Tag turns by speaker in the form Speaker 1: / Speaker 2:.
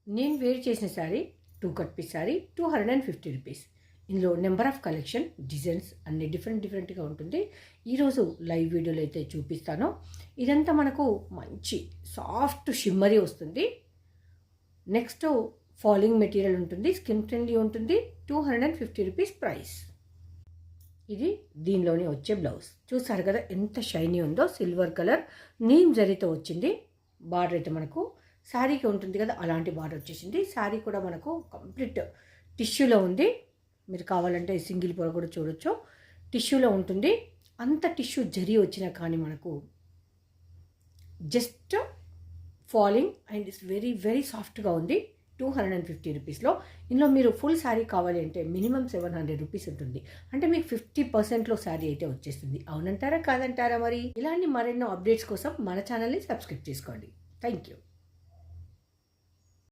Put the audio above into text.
Speaker 1: నేను వేర్ చేసిన sari 2 cut piece sari 250 rupees. ఇందులో నెంబర్ ఆఫ్ కలెక్షన్ డిజైన్స్ అన్ని డిఫరెంట్గా ఉంటుంది. ఈరోజు లైవ్ వీడియోలో అయితే చూపిస్తాను. ఇదంతా మనకు మంచి సాఫ్ట్ షిమ్మరీ వస్తుంది. నెక్స్ట్ ఫాలింగ్ మెటీరియల్ ఉంటుంది, స్కిన్ ఫ్రెండ్లీ ఉంటుంది. 250 రూపీస్ ప్రైస్. ఇది దీనిలోనే వచ్చే బ్లౌజ్. చూసారు కదా ఎంత షైనీ ఉందో, సిల్వర్ కలర్ నీమ్ జరీతో వచ్చింది. బార్డర్ అయితే మనకు శారీకి ఉంటుంది కదా అలాంటి బార్డర్ వచ్చేసింది. శారీ కూడా మనకు కంప్లీట్ టిష్యూలో ఉంది. మీరు కావాలంటే సింగిల్ పొర కూడా చూడొచ్చు. టిష్యూలో ఉంటుంది. అంత టిష్యూ జరీ వచ్చినా కానీ మనకు just falling and it's very సాఫ్ట్గా ఉంది. 250 రూపీస్లో. ఇందులో మీరు ఫుల్ శారీ కావాలి అంటే మినిమం 700 రూపీస్ ఉంటుంది. అంటే మీకు 50%లో శారీ అయితే వచ్చేస్తుంది. అవునంటారా కాదంటారా? మరి ఇలాంటి మరెన్నో అప్డేట్స్ కోసం మన ఛానల్ని సబ్స్క్రైబ్ చేసుకోండి. Thank you.